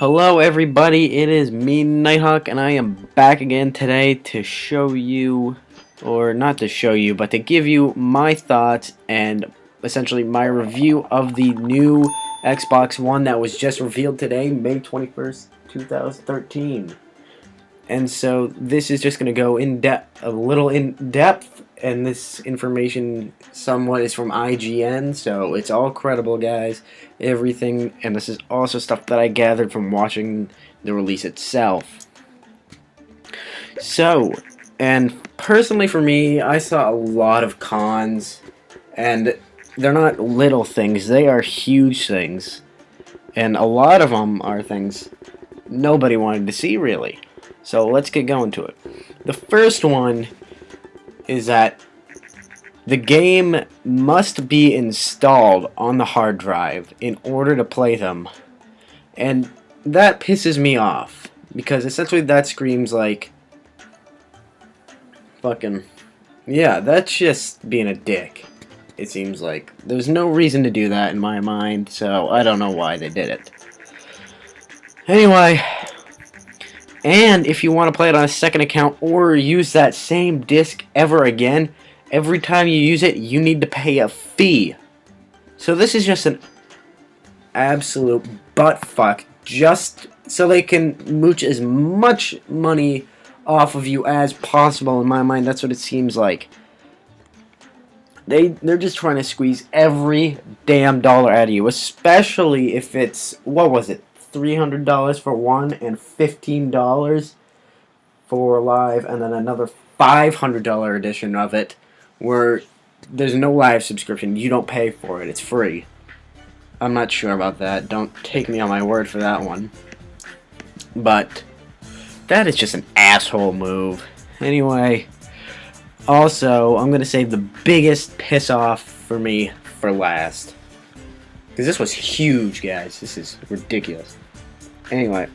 Hello everybody, it is me, Nighthawk, and I am back again today to show you, or not to show you, but to give you my thoughts and essentially my review of the new Xbox One that was just revealed today, May 21st, 2013. And so this is just going to go a little in depth, and this information somewhat is from IGN, so it's all credible, guys. Everything, and this is also stuff that I gathered from watching the release itself. So, and personally for me, I saw a lot of cons, and they're not little things, they are huge things. And a lot of them are things nobody wanted to see, really. So let's get going to it. The first one is that the game must be installed on the hard drive in order to play them. And that pisses me off, because essentially that screams like fucking, yeah, that's just being a dick. It seems like there's no reason to do that in my mind, so I don't know why they did it. Anyway, and if you want to play it on a second account or use that same disc ever again, every time you use it, you need to pay a fee. So this is just an absolute buttfuck, just so they can mooch as much money off of you as possible. In my mind, that's what it seems like. They're just trying to squeeze every damn dollar out of you, especially if it's, what was it, $300 for one and $15 for live, and then another $500 edition of it where there's no live subscription. You don't pay for it. It's free. I'm not sure about that. Don't take me on my word for that one. But that is just an asshole move. Anyway, also, I'm going to save the biggest piss off for me for last, because this was huge, guys. This is ridiculous. Anyway,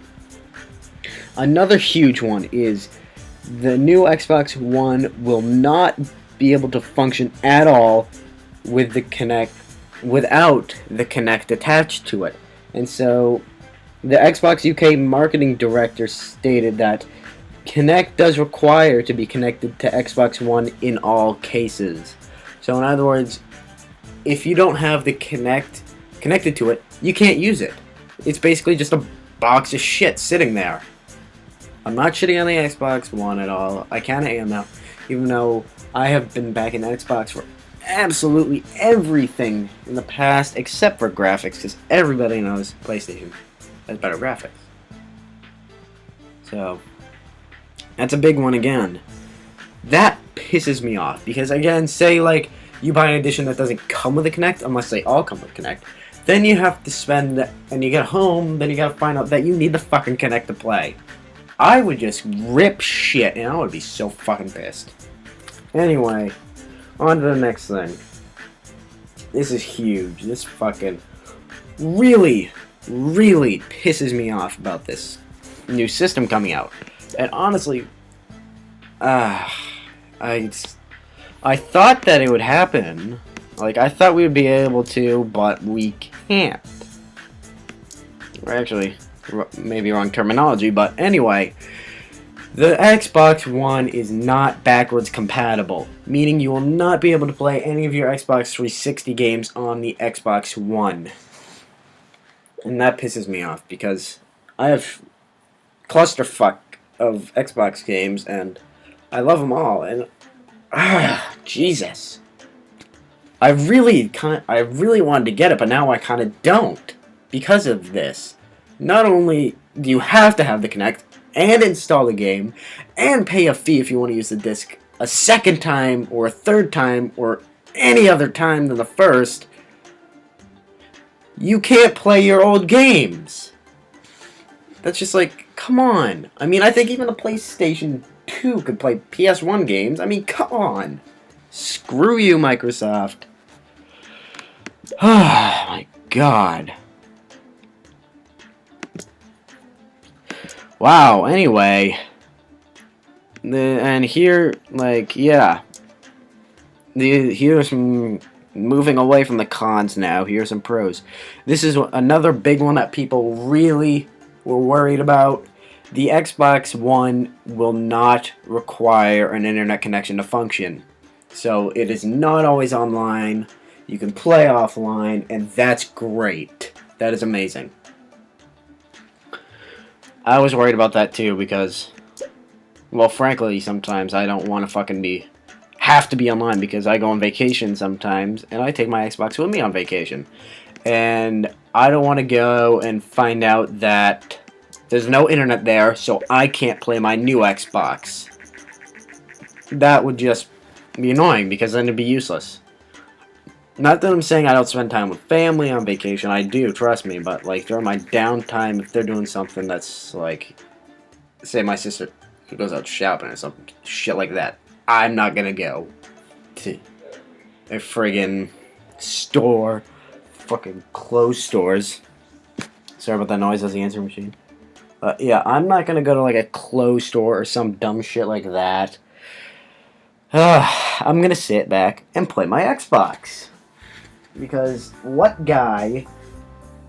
another huge one is the new Xbox One will not be able to function at all with the Kinect, without the Kinect attached to it. And so the Xbox UK marketing director stated that Kinect does require to be connected to Xbox One in all cases. So in other words, if you don't have the Kinect connected to it, you can't use it. It's basically just a box of shit sitting there. I'm not shitting on the Xbox One at all. I kind of am now, even though I have been back in Xbox for absolutely everything in the past except for graphics, because everybody knows PlayStation has better graphics. So that's a big one again. That pisses me off, because again, say like you buy an edition that doesn't come with a Kinect, unless they all come with Kinect, then you have to spend, and you get home, then you gotta find out that you need the fucking Kinect to play. I would just rip shit, and I would be so fucking pissed. Anyway, on to the next thing. This is huge. This fucking really, really pisses me off about this new system coming out. And honestly, I thought that it would happen. Like, I thought we would be able to, but we can't. Or actually, maybe wrong terminology, but anyway, the Xbox One is not backwards compatible, meaning you will not be able to play any of your Xbox 360 games on the Xbox One. And that pisses me off, because I have clusterfuck of Xbox games, and I love them all, and Jesus. I really wanted to get it, but now I kind of don't, because of this. Not only do you have to have the Kinect and install the game and pay a fee if you want to use the disc a second time or a third time or any other time than the first, you can't play your old games. That's just like, come on. I mean, I think even the PlayStation 2 could play PS1 games. I mean, come on. Screw you, Microsoft. Oh my god. Wow, anyway. And here, like, yeah. Here's some moving away from the cons now. Here's some pros. This is another big one that people really, we're worried about. The Xbox One will not require an internet connection to function. So it is not always online. You can play offline, and that's great. That is amazing. I was worried about that too because, well, frankly, sometimes I don't want to fucking have to be online because I go on vacation sometimes, and I take my Xbox with me on vacation. And I don't want to go and find out that there's no internet there, so I can't play my new Xbox. That would just be annoying because then it'd be useless. Not that I'm saying I don't spend time with family on vacation. I do, trust me. But like during my downtime, if they're doing something that's like, say my sister goes out shopping or something, shit like that, I'm not gonna go to a friggin' store, fucking clothes stores. Sorry about that noise. That's the answering machine. Yeah, I'm not gonna go to like a clothes store or some dumb shit like that. I'm gonna sit back and play my Xbox. Because what guy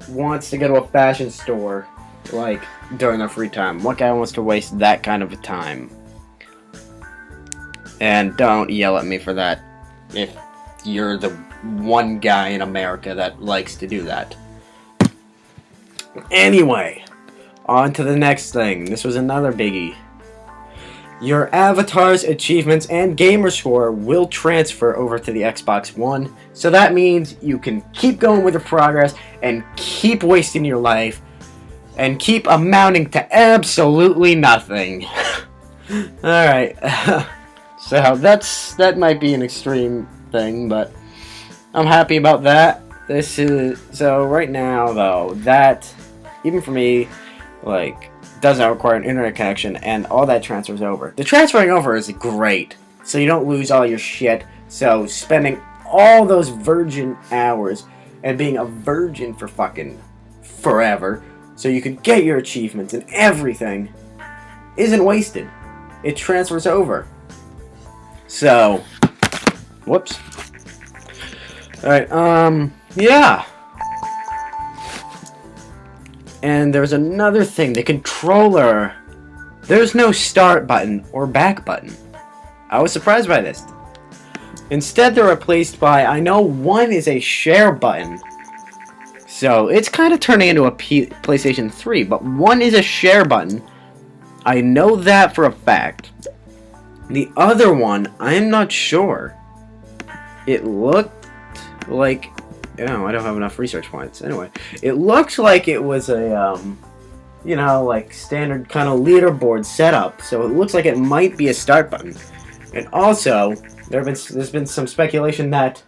wants to go to a fashion store like during their free time? What guy wants to waste that kind of a time? And don't yell at me for that if you're the one guy in America that likes to do that. Anyway, on to the next thing. This was another biggie. Your avatar's achievements and gamer score will transfer over to the Xbox One. So that means you can keep going with your progress and keep wasting your life and keep amounting to absolutely nothing. Alright. So that might be an extreme thing, but I'm happy about that. So right now though, that even for me, like, doesn't require an internet connection, and all that transfers over. The transferring over is great, so you don't lose all your shit. So spending all those virgin hours and being a virgin for fucking forever, so you can get your achievements and everything, isn't wasted. It transfers over. So, whoops. Alright, yeah. And there's another thing, the controller, there's no start button or back button. I was surprised by this. Instead, they're replaced by, I know one is a share button. So it's kind of turning into a PlayStation 3, but one is a share button. I know that for a fact. The other one, I'm not sure. It looked like... Oh, I don't have enough research points. Anyway, it looks like it was a, you know, like standard kind of leaderboard setup. So it looks like it might be a start button. And also, there's been some speculation that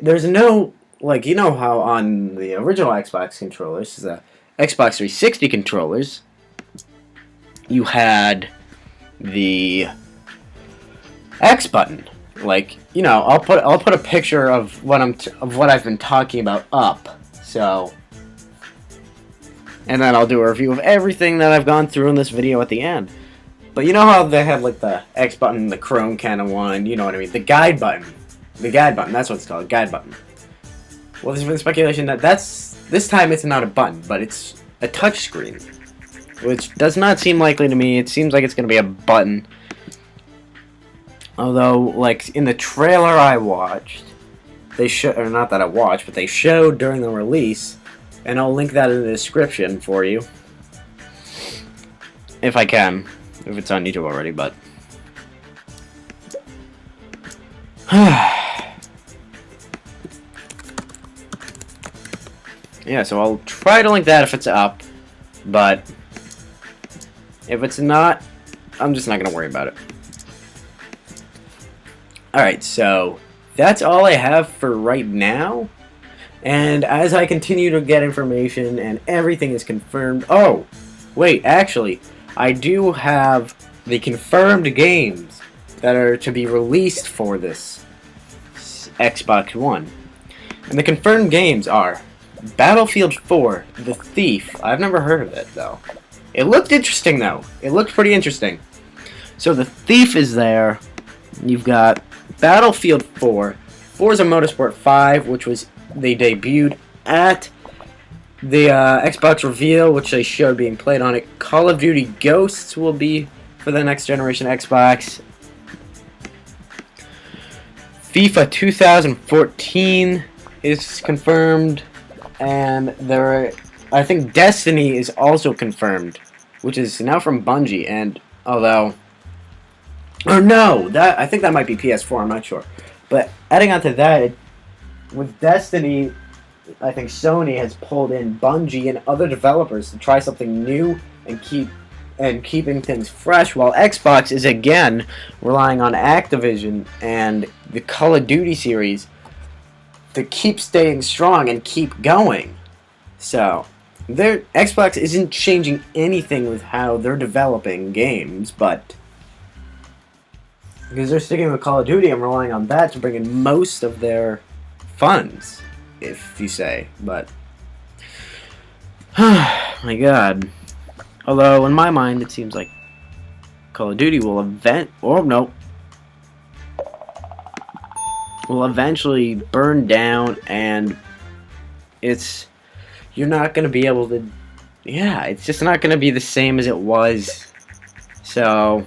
there's no, like, you know how on the original Xbox controllers, the Xbox 360 controllers, you had the X button. Like, you know, I'll put a picture of what I've been talking about up. So, and then I'll do a review of everything that I've gone through in this video at the end. But you know how they have like the X button, the Chrome kind of one, you know what I mean? The guide button. The guide button, that's what it's called, guide button. Well, there's been speculation that this time it's not a button, but it's a touch screen. Which does not seem likely to me. It seems like it's going to be a button. Although, like, in the trailer I watched, or not that I watched, but they showed during the release, and I'll link that in the description for you. If I can. If it's on YouTube already, but... Yeah, so I'll try to link that if it's up, but... if it's not, I'm just not going to worry about it. Alright, so that's all I have for right now. And as I continue to get information and everything is confirmed... Oh, wait, actually, I do have the confirmed games that are to be released for this Xbox One. And the confirmed games are Battlefield 4, The Thief. I've never heard of it, though. It looked interesting, though. It looked pretty interesting. So The Thief is there. You've got Battlefield 4, Forza Motorsport 5, which was they debuted at The Xbox reveal, which they showed being played on it. Call of Duty Ghosts will be for the next generation Xbox. FIFA 2014 is confirmed, and I think Destiny is also confirmed, which is now from Bungie. And although, or no, I think that might be PS4. I'm not sure. But adding on to that, with Destiny, I think Sony has pulled in Bungie and other developers to try something new and keeping things fresh, while Xbox is again relying on Activision and the Call of Duty series to keep staying strong and keep going. So, Xbox isn't changing anything with how they're developing games, but because they're sticking with Call of Duty and relying on that to bring in most of their funds, if you say. But my God. Although, in my mind, it seems like Call of Duty will eventually burn down, and you're not going to be able to, it's just not going to be the same as it was. So,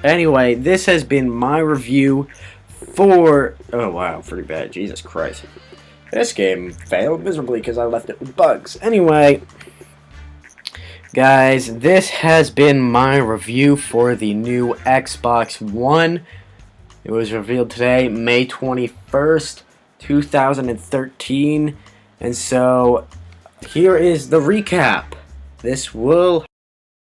anyway, this has been my review for, oh wow, pretty bad, Jesus Christ. This game failed miserably because I left it with bugs. Anyway, guys, this has been my review for the new Xbox One. It was revealed today, May 21st, 2013. And so, here is the recap. This will